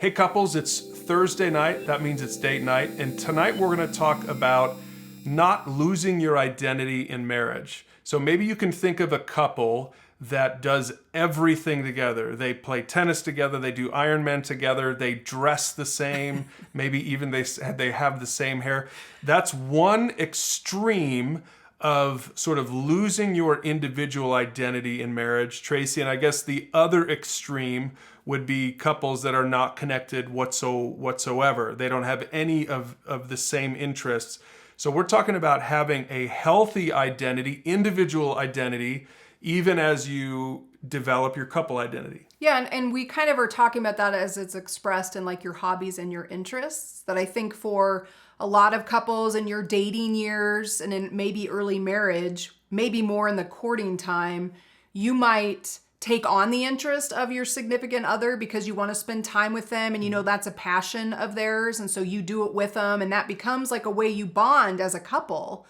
Hey couples, it's Thursday night. That means it's date night. And tonight we're going to talk about not losing your identity in marriage. So maybe you can think of a couple that does everything together. They play tennis together, they do Ironman together, they dress the same, maybe even they have the same hair. That's one extreme of sort of losing your individual identity in marriage, Tracy. And I guess the other extreme would be couples that are not connected whatsoever. They don't have any of the same interests. So we're talking about having a healthy identity, individual identity, even as you develop your couple identity. Yeah, and we kind of are talking about that as it's expressed in like your hobbies and your interests. That I think for a lot of couples in your dating years and in maybe early marriage, maybe more in the courting time, you might take on the interest of your significant other because you want to spend time with them and you know that's a passion of theirs, and so you do it with them, and that becomes like a way you bond as a couple.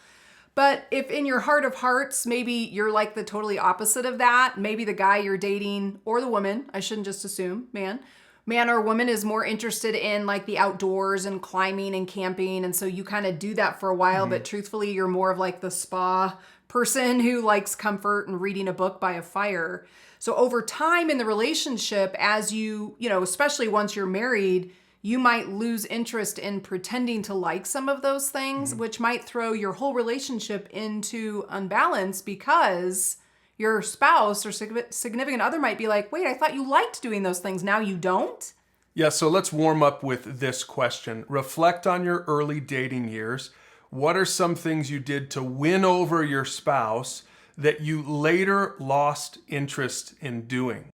But if in your heart of hearts, maybe you're like the totally opposite of that, maybe the guy you're dating, or the woman, I shouldn't just assume, man or woman is more interested in like the outdoors and climbing and camping, and so you kind of do that for a while, but truthfully, you're more of like the spa person who likes comfort and reading a book by a fire. So over time in the relationship, as you especially once you're married, you might lose interest in pretending to like some of those things, which might throw your whole relationship into unbalance because your spouse or significant other might be like, wait, I thought you liked doing those things. Now you don't? Yeah, so let's warm up with this question. Reflect on your early dating years. What are some things you did to win over your spouse that you later lost interest in doing?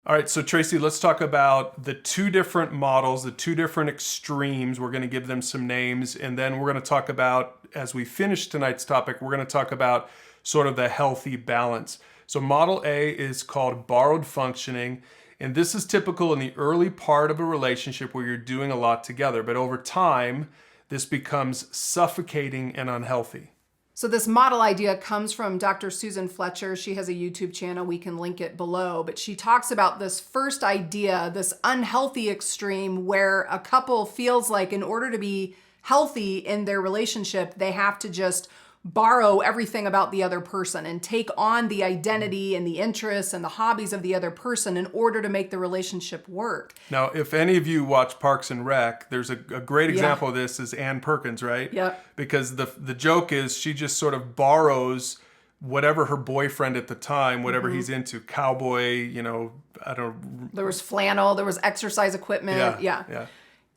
All right, so Tracy, let's talk about the two different models, the two different extremes. We're going to give them some names, and then we're going to talk about, as we finish tonight's topic, we're going to talk about sort of the healthy balance. So model A is called borrowed functioning, and this is typical in the early part of a relationship where you're doing a lot together, but over time, this becomes suffocating and unhealthy. So this model idea comes from Dr. Susan Fletcher. She has a YouTube channel. We can link it below. But she talks about this first idea, this unhealthy extreme where a couple feels like in order to be healthy in their relationship, they have to just borrow everything about the other person and take on the identity and the interests and the hobbies of the other person in order to make the relationship work. Now, if any of you watch Parks and Rec, there's a great example of this is Ann Perkins, right? Yep. Because the joke is she just sort of borrows whatever her boyfriend at the time, whatever he's into, cowboy, I don't. There was flannel, there was exercise equipment. Yeah.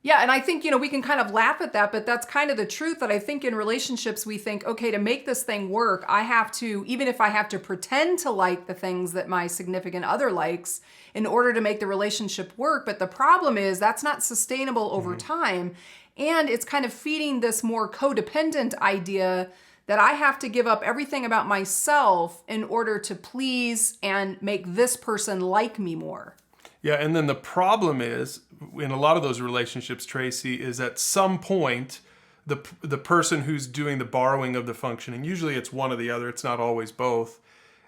Yeah, and I think, we can kind of laugh at that, but that's kind of the truth that I think in relationships we think, okay, to make this thing work, I have to, even if I have to pretend to like the things that my significant other likes in order to make the relationship work. But the problem is that's not sustainable over time. And it's kind of feeding this more codependent idea that I have to give up everything about myself in order to please and make this person like me more. Yeah, and then the problem is, in a lot of those relationships, Tracy, is at some point, the person who's doing the borrowing of the functioning, usually it's one or the other, it's not always both.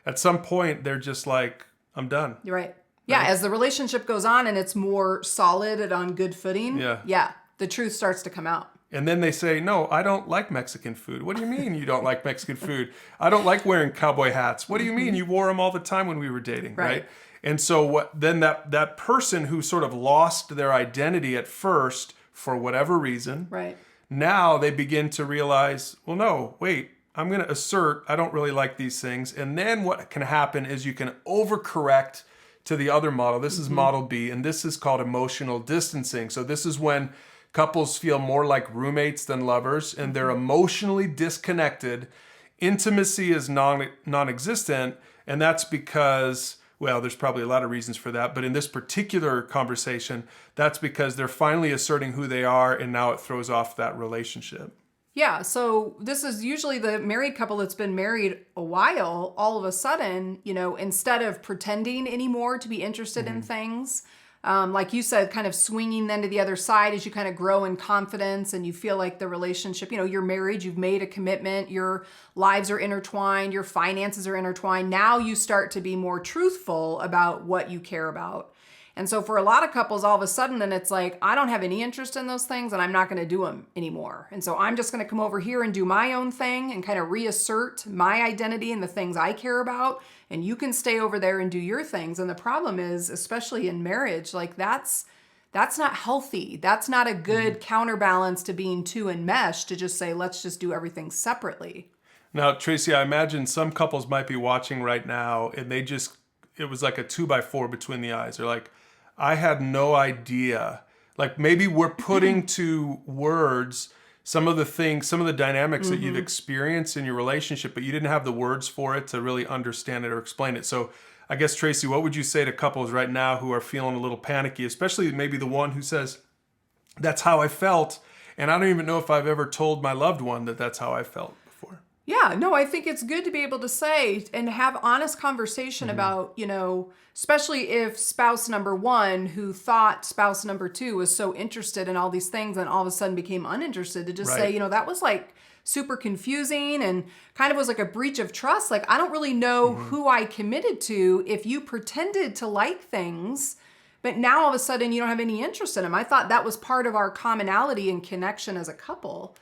At some point, they're just like, I'm done. You're right. Yeah, as the relationship goes on and it's more solid and on good footing, the truth starts to come out. And then they say, no, I don't like Mexican food. What do you mean you don't like Mexican food? I don't like wearing cowboy hats. What do you mean? You wore them all the time when we were dating, right? And so then that person who sort of lost their identity at first for whatever reason, now they begin to realize, well, no, wait, I'm going to assert I don't really like these things. And then what can happen is you can overcorrect to the other model. This is model B, and this is called emotional distancing. So this is when couples feel more like roommates than lovers, and they're emotionally disconnected. Intimacy is non-existent, and that's because, well, there's probably a lot of reasons for that, but in this particular conversation, that's because they're finally asserting who they are, and now it throws off that relationship. Yeah, so this is usually the married couple that's been married a while. All of a sudden, instead of pretending anymore to be interested in things, like you said, kind of swinging then to the other side as you kind of grow in confidence and you feel like the relationship, you're married, you've made a commitment, your lives are intertwined, your finances are intertwined. Now you start to be more truthful about what you care about. And so for a lot of couples, all of a sudden, then it's like, I don't have any interest in those things and I'm not going to do them anymore. And so I'm just going to come over here and do my own thing and kind of reassert my identity and the things I care about. And you can stay over there and do your things. And the problem is, especially in marriage, like that's not healthy. That's not a good counterbalance to being too enmeshed to just say, let's just do everything separately. Now, Tracy, I imagine some couples might be watching right now and it was like a 2x4 between the eyes. They're like, I had no idea. Like maybe we're putting to words some of the dynamics that you've experienced in your relationship, but you didn't have the words for it to really understand it or explain it. So I guess, Tracy, what would you say to couples right now who are feeling a little panicky, especially maybe the one who says, that's how I felt, and I don't even know if I've ever told my loved one that that's how I felt before? Yeah, no, I think it's good to be able to say and have honest conversation about, especially if spouse number one who thought spouse number two was so interested in all these things and all of a sudden became uninterested, to just say, that was like super confusing and kind of was like a breach of trust. Like, I don't really know who I committed to if you pretended to like things, but now all of a sudden you don't have any interest in them. I thought that was part of our commonality and connection as a couple.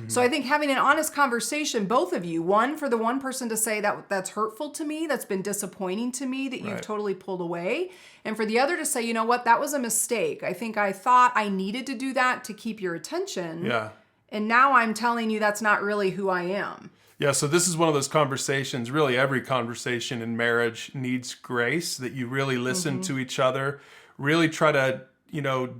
So I think having an honest conversation, both of you, one for the one person to say that's hurtful to me, that's been disappointing to me, that you've totally pulled away. And for the other to say, you know what, that was a mistake. I think I thought I needed to do that to keep your attention. Yeah. And now I'm telling you that's not really who I am. Yeah, so this is one of those conversations, really every conversation in marriage needs grace, that you really listen to each other, really try to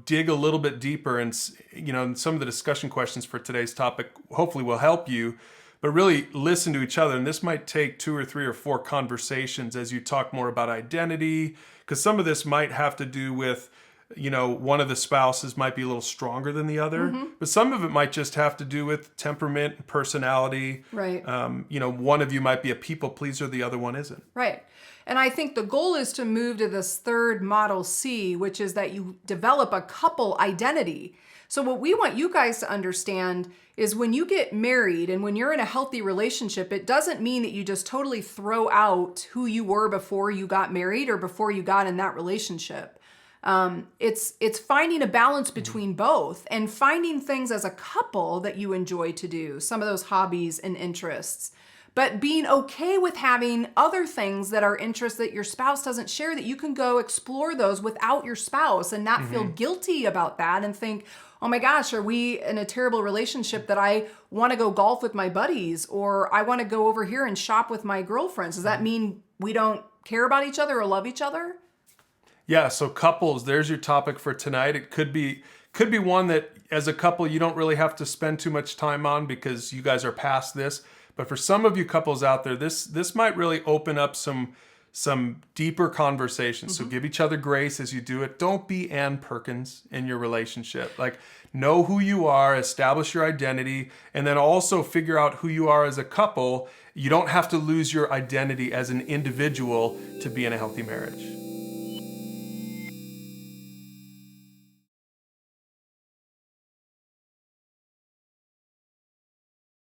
dig a little bit deeper, and some of the discussion questions for today's topic hopefully will help you, but really listen to each other. And this might take 2 or 3 or 4 conversations as you talk more about identity, because some of this might have to do with, one of the spouses might be a little stronger than the other, but some of it might just have to do with temperament and personality. Right. One of you might be a people pleaser, the other one isn't. Right. And I think the goal is to move to this third model C, which is that you develop a couple identity. So what we want you guys to understand is when you get married and when you're in a healthy relationship, it doesn't mean that you just totally throw out who you were before you got married or before you got in that relationship. It's finding a balance between both and finding things as a couple that you enjoy to do, some of those hobbies and interests. But being okay with having other things that are interests that your spouse doesn't share, that you can go explore those without your spouse and not feel guilty about that and think, oh my gosh, are we in a terrible relationship that I want to go golf with my buddies or I want to go over here and shop with my girlfriends? Does that mean we don't care about each other or love each other? Yeah, so couples, there's your topic for tonight. It could be one that as a couple you don't really have to spend too much time on because you guys are past this. But for some of you couples out there, this might really open up some deeper conversations. So give each other grace as you do it. Don't be Ann Perkins in your relationship. Like, know who you are, establish your identity, and then also figure out who you are as a couple. You don't have to lose your identity as an individual to be in a healthy marriage.